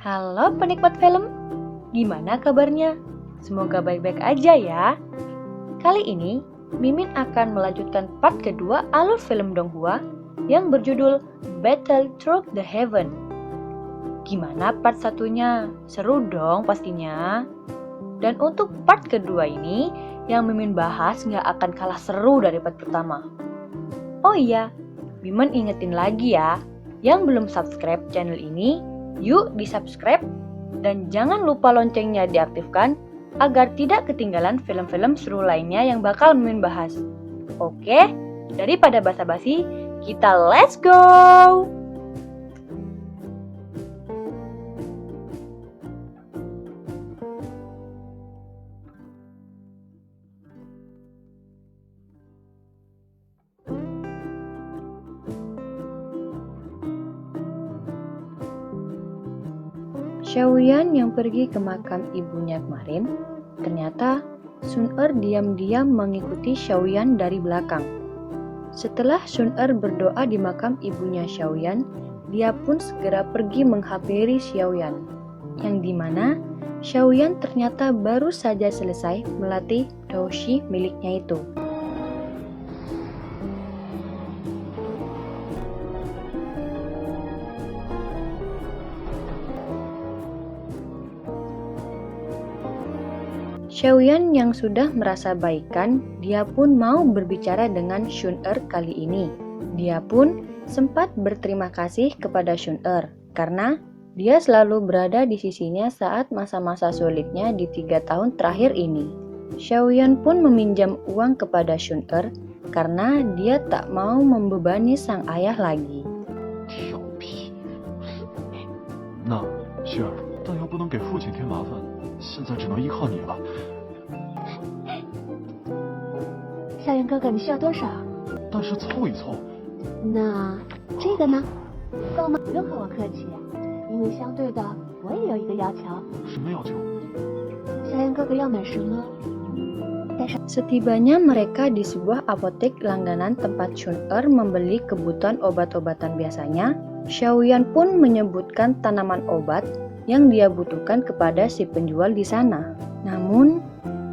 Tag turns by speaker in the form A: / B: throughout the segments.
A: Halo penikmat film, gimana kabarnya? Semoga baik-baik aja ya. Kali ini, Mimin akan melanjutkan part kedua alur film Donghua yang berjudul Battle Through the Heaven. Gimana part satunya? Seru dong pastinya. Dan untuk part kedua ini, yang Mimin bahas nggak akan kalah seru dari part pertama. Oh iya, Mimin ingetin lagi ya, yang belum subscribe channel ini, yuk di-subscribe dan jangan lupa loncengnya diaktifkan agar tidak ketinggalan film-film seru lainnya yang bakal Mimin bahas. Oke, daripada basa-basi, kita let's go! Xiaoyan yang pergi ke makam ibunya kemarin, ternyata Sun-er diam-diam mengikuti Xiaoyan dari belakang. Setelah Sun-er berdoa di makam ibunya Xiaoyan, dia pun segera pergi menghampiri Xiaoyan, yang dimana Xiaoyan ternyata baru saja selesai melatih Daoshi miliknya itu. Xiaoyan yang sudah merasa baikan, dia pun mau berbicara dengan Sun-er kali ini. Dia pun sempat berterima kasih kepada Sun-er karena dia selalu berada di sisinya saat masa-masa sulitnya di 3 tahun terakhir ini. Xiaoyan pun meminjam uang kepada Sun-er karena dia tak mau membebani sang ayah lagi.
B: 调皮，那雪儿，但又不能给父亲添麻烦，现在只能依靠你了。
C: 校园哥哥，你需要多少？
B: 但是凑一凑，
C: 那这个呢？够吗？不用和我客气，因为相对的，我也有一个要求。
B: 什么要求？
C: 校园哥哥要买什么？带上。
A: Setibanya mereka di sebuah apotek langganan tempat Sun-er membeli kebutuhan obat-obatan biasanya, Xiaoyan pun menyebutkan tanaman obat yang dia butuhkan kepada si penjual di sana. Namun,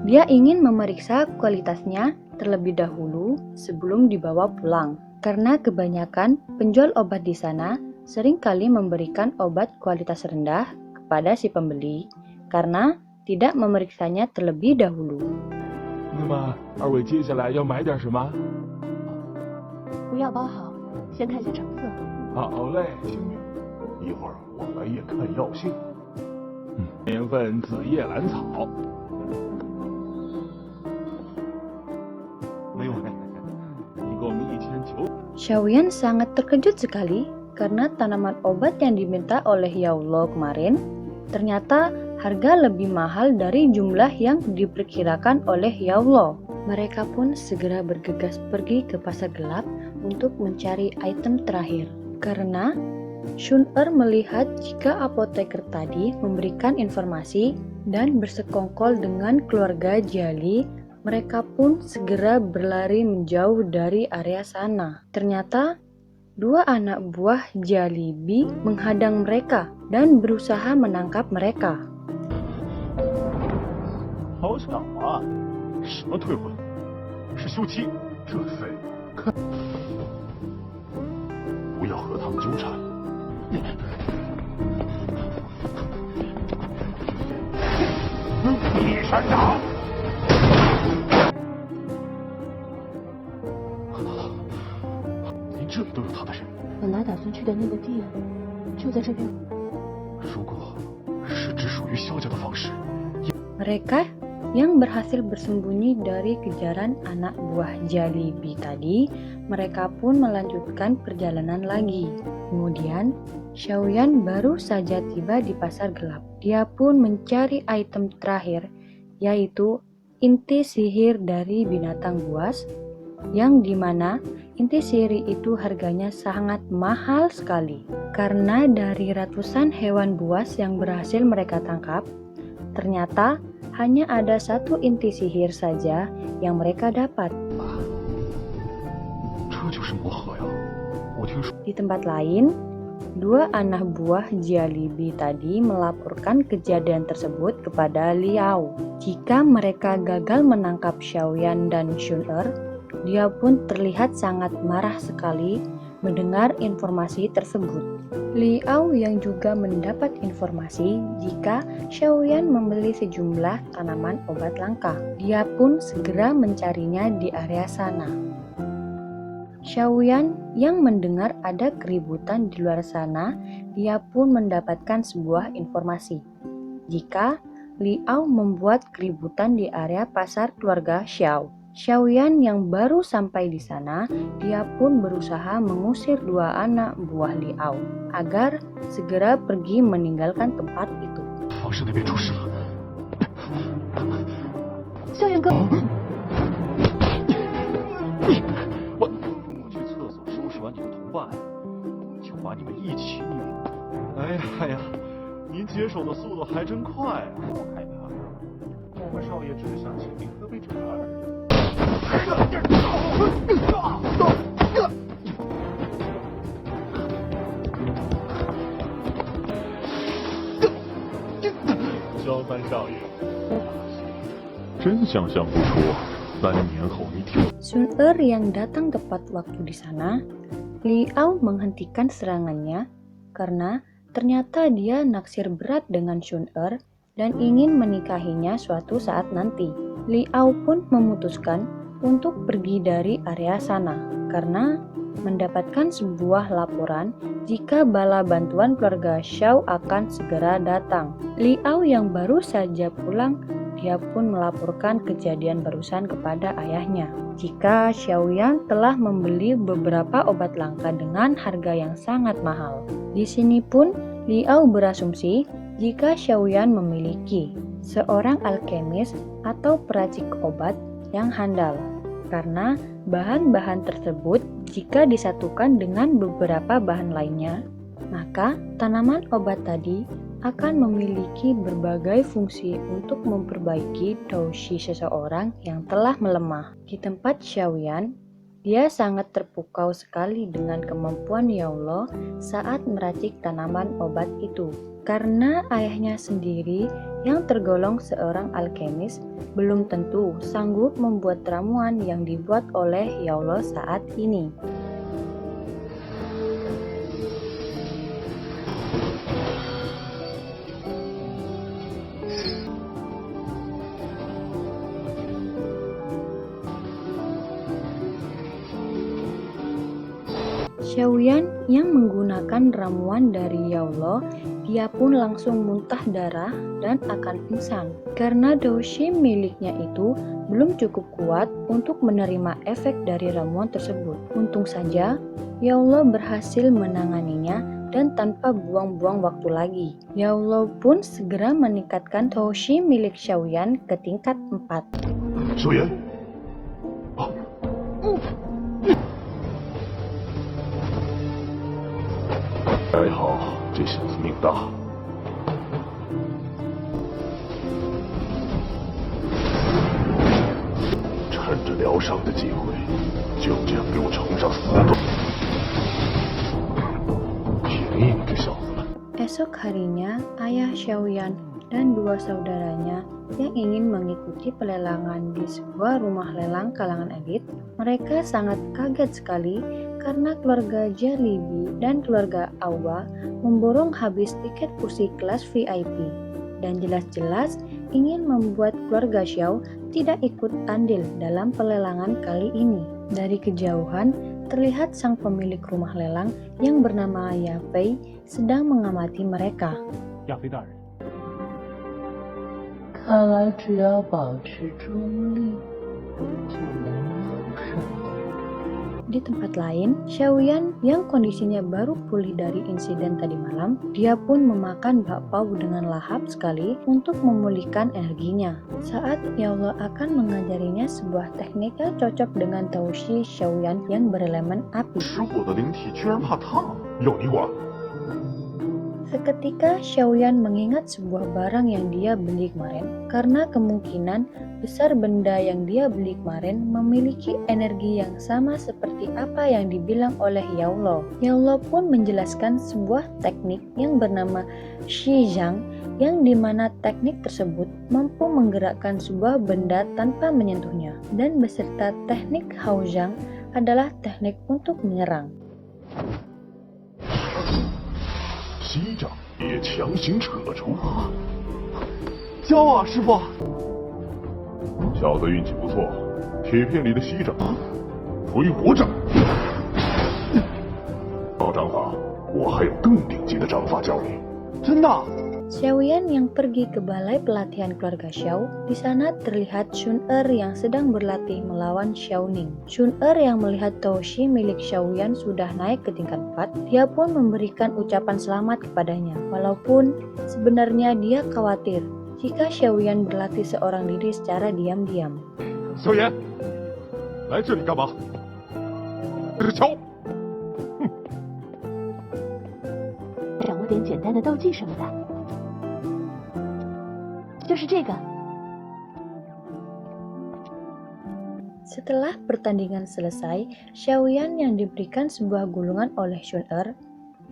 A: dia ingin memeriksa kualitasnya terlebih dahulu sebelum dibawa pulang. Karena kebanyakan penjual obat di sana seringkali memberikan obat kualitas rendah kepada si pembeli karena tidak memeriksanya terlebih dahulu.
B: 那么二位接下来要买点什么？
C: 不要包好，先看下成色。
B: 好嘞，青年，一会儿我来也看药性。年份紫叶兰草。没有嘞，一共1900。
A: Xiaoyan sangat terkejut sekali karena tanaman obat yang diminta oleh Yaulo kemarin ternyata harga lebih mahal dari jumlah yang diperkirakan oleh Yaulo. Mereka pun segera bergegas pergi ke pasar gelap untuk mencari item terakhir. Karena Sun-er melihat jika apoteker tadi memberikan informasi dan bersekongkol dengan keluarga Jali, mereka pun segera berlari menjauh dari area sana. Ternyata, dua anak buah Jalibi menghadang mereka dan berusaha menangkap mereka.
B: 好巧啊！什么退婚？是休妻，这废物！看，不要和他们纠缠。一山长。连这里都有他的人。
C: 本来打算去的那个店，就在这边。
B: 如果是只属于萧家的方式，
A: Mereka yang berhasil bersembunyi dari kejaran anak buah Jalibi tadi, mereka pun melanjutkan perjalanan lagi. Kemudian, Xiaoyan baru saja tiba di pasar gelap. Dia pun mencari item terakhir, yaitu inti sihir dari binatang buas, yang dimana inti sihir itu harganya sangat mahal sekali. Karena dari ratusan hewan buas yang berhasil mereka tangkap, ternyata hanya ada satu inti sihir saja yang mereka dapat.
B: 这就是魔盒呀！我听说。
A: Di tempat lain, dua anak buah Jialibi tadi melaporkan kejadian tersebut kepada Liao. Jika mereka gagal menangkap Xiaoyan dan Shun-er, dia pun terlihat sangat marah sekali mendengar informasi tersebut. Liao yang juga mendapat informasi jika Xiaoyan membeli sejumlah tanaman obat langka. Dia pun segera mencarinya di area sana. Xiaoyan yang mendengar ada keributan di luar sana, dia pun mendapatkan sebuah informasi. Jika Liao membuat keributan di area pasar keluarga Xiao. Xiaoyan yang baru sampai di sana, dia pun berusaha mengusir dua anak buah Liao agar segera pergi meninggalkan tempat itu.
B: 房室那边出事了。
C: 校园哥，
B: 我去厕所收拾完你的同伴，就把你们一起拧。哎呀，您解手的速度还真快啊！我害怕，我们少爷只想请您喝杯茶而已。交班少爷，真想象不出3年后你挺。
A: Shun-er yang datang tepat waktu di sana, Liao menghentikan serangannya karena ternyata dia naksir berat dengan Shun-er dan ingin menikahinya suatu saat nanti. Liao pun memutuskan untuk pergi dari area sana karena mendapatkan sebuah laporan jika bala bantuan keluarga Xiao akan segera datang. Liao yang baru saja pulang, dia pun melaporkan kejadian barusan kepada ayahnya. Jika Xiaoyan telah membeli beberapa obat langka dengan harga yang sangat mahal. Di sini pun Liao berasumsi jika Xiaoyan memiliki seorang alkemis atau peracik obat yang handal, karena bahan-bahan tersebut jika disatukan dengan beberapa bahan lainnya, maka tanaman obat tadi akan memiliki berbagai fungsi untuk memperbaiki doushi seseorang yang telah melemah. Di tempat Xiaoyan, dia sangat terpukau sekali dengan kemampuan Ya Allah saat meracik tanaman obat itu. Karena ayahnya sendiri yang tergolong seorang alkemis belum tentu sanggup membuat ramuan yang dibuat oleh Ya Allah saat ini. Xiaoyan yang menggunakan ramuan dari Ya Allah, dia pun langsung muntah darah dan akan pingsan karena doushi miliknya itu belum cukup kuat untuk menerima efek dari ramuan tersebut. Untung saja Ya Allah berhasil menanganinya dan tanpa buang-buang waktu lagi. Ya Allah pun segera meningkatkan doushi milik Xiaoyan ke tingkat 4.
B: 小妍，啊，还好这小子命大。趁着疗伤的机会，就这样给我冲上死路！便宜你这小子了。
A: Esok harinya, ayah Xiaoyan dan dua saudaranya yang ingin mengikuti pelelangan di sebuah rumah lelang kalangan elit, mereka sangat kaget sekali karena keluarga Jialibi dan keluarga Awa memborong habis tiket kursi kelas VIP dan jelas-jelas ingin membuat keluarga Xiao tidak ikut andil dalam pelelangan kali ini. Dari kejauhan, terlihat sang pemilik rumah lelang yang bernama Ya Fei sedang mengamati mereka.
B: 亚飞大人，
D: 看来只要保持中立，就能优胜。
A: Di tempat lain, Xiaoyan yang kondisinya baru pulih dari insiden tadi malam, dia pun memakan bakpao dengan lahap sekali untuk memulihkan energinya. Saat Ya Allah akan mengajarinya sebuah teknik yang cocok dengan doushi Xiaoyan yang berelemen api.
B: 使我的灵体居然怕烫，要你管？
A: Seketika Xiaoyan mengingat sebuah barang yang dia beli kemarin, karena kemungkinan besar benda yang dia beli kemarin memiliki energi yang sama seperti apa yang dibilang oleh Yaulo. Yaulo pun menjelaskan sebuah teknik yang bernama Shizhang, yang dimana teknik tersebut mampu menggerakkan sebuah benda tanpa menyentuhnya, dan beserta teknik Haozhang adalah teknik untuk menyerang.
B: 西掌也强行扯出，教我师傅。小子运气不错，铁片里的西掌，回我掌。好掌法，我还有更顶级的掌法教你。真的？
A: Xiaoyan yang pergi ke balai pelatihan keluarga Xiao, di sana terlihat Shun-Er yang sedang berlatih melawan Xiaoning. Shun-Er yang melihat Toshi milik Xiaoyan sudah naik ke tingkat 4, dia pun memberikan ucapan selamat kepadanya. Walaupun sebenarnya dia khawatir jika Xiaoyan berlatih seorang diri secara diam-diam.
B: Xiaoyan, 来这里干嘛？这是桥。
C: 掌握点简单的斗技什么的。 就是这个。
A: Setelah pertandingan selesai, Xiaoyan yang diberikan sebuah gulungan oleh Shun-Er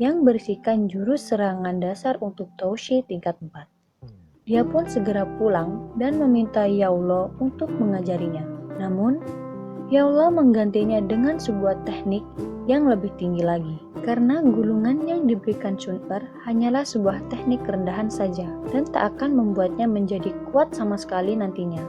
A: yang berisikan jurus serangan dasar untuk Toshi tingkat 4. Dia pun segera pulang dan meminta Yaulo untuk mengajarinya. Namun, Yaulo menggantinya dengan sebuah teknik yang lebih tinggi lagi. Karena gulungan yang diberikan Shun-Er hanyalah sebuah teknik rendahan saja dan tak akan membuatnya menjadi kuat sama sekali nantinya.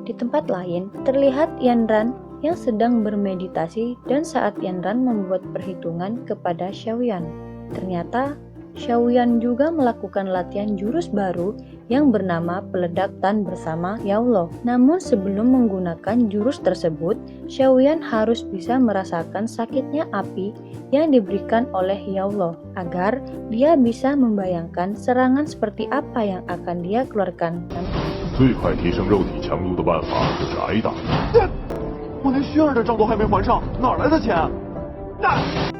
A: Di tempat lain, terlihat Yanran yang sedang bermeditasi dan saat Yanran membuat perhitungan kepada Xiaoyan. Ternyata, Xiaoyan juga melakukan latihan jurus baru yang bernama peledak tan bersama Yaulo. Namun sebelum menggunakan jurus tersebut, Xiaoyan harus bisa merasakan sakitnya api yang diberikan oleh Yaulo agar dia bisa membayangkan serangan seperti apa yang akan dia keluarkan nanti.
B: 最快提升肉体强度的办法就是挨打。我连虚儿的账都还没还上，哪来的钱？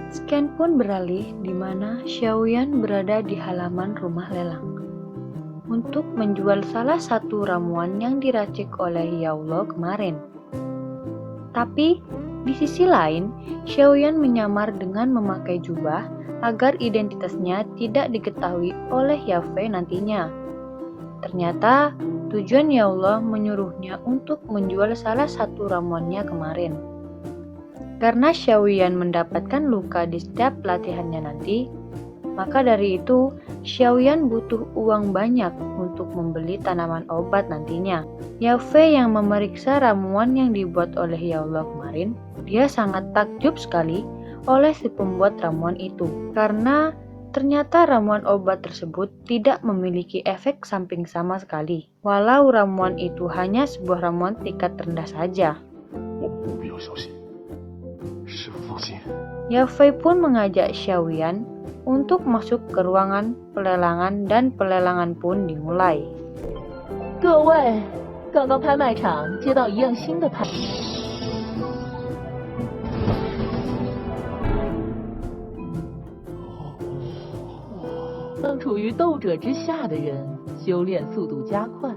A: Scan pun beralih di mana Xiaoyan berada di halaman rumah lelang untuk menjual salah satu ramuan yang diracik oleh Yaulo kemarin. Tapi di sisi lain, Xiaoyan menyamar dengan memakai jubah agar identitasnya tidak diketahui oleh Yafei nantinya. Ternyata tujuan Yaulo menyuruhnya untuk menjual salah satu ramuannya kemarin. Karena Xiaoyan mendapatkan luka di setiap latihannya nanti, maka dari itu Xiaoyan butuh uang banyak untuk membeli tanaman obat nantinya. Yafei yang memeriksa ramuan yang dibuat oleh Yaulo kemarin, dia sangat takjub sekali oleh si pembuat ramuan itu. Karena ternyata ramuan obat tersebut tidak memiliki efek samping sama sekali. Walau ramuan itu hanya sebuah ramuan tingkat rendah saja.
B: 我们务必要小心。师傅放心。
A: Yafei pun mengajak Xiaoyan untuk masuk ke ruangan pelelangan dan pelelangan pun dimulai.
C: 各位，刚刚拍卖场接到一样新的拍。当处于斗者之下的人，修炼速度加快。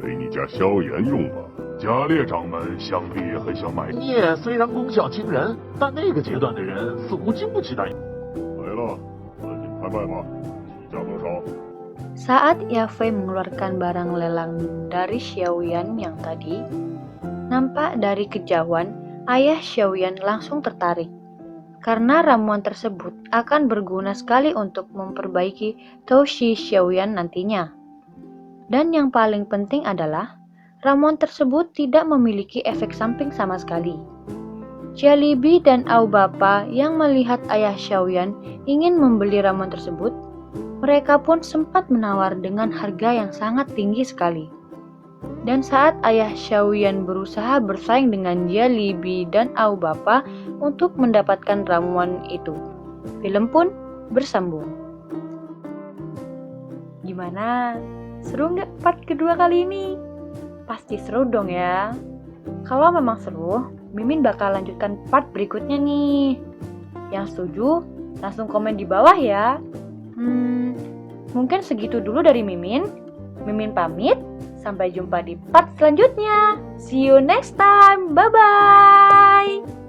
B: 给你家萧炎用吧。假列掌门想必也很想买。
E: 孽虽然功效惊人，但那个阶段的人似乎经不起打压。
B: 来了，赶紧拍卖吧，起价多少？
A: Saat Yafei mengeluarkan barang lelang dari Xiaoyan yang tadi, nampak dari kejauhan ayah Xiaoyan langsung tertarik. Karena ramuan tersebut akan berguna sekali untuk memperbaiki Toshi Xiaoyan nantinya. Dan yang paling penting adalah ramuan tersebut tidak memiliki efek samping sama sekali. Jalibi dan Aobapa yang melihat ayah Xiaoyan ingin membeli ramuan tersebut, mereka pun sempat menawar dengan harga yang sangat tinggi sekali. Dan saat ayah Xiaoyan berusaha bersaing dengan Jalibi dan Aobapa untuk mendapatkan ramuan itu, film pun bersambung. Gimana? Seru nggak part kedua kali ini? Pasti seru dong ya. Kalau memang seru, Mimin bakal lanjutkan part berikutnya nih. Yang setuju, langsung komen di bawah ya. Mungkin segitu dulu dari Mimin. Mimin pamit. Sampai jumpa di part selanjutnya. See you next time. Bye-bye.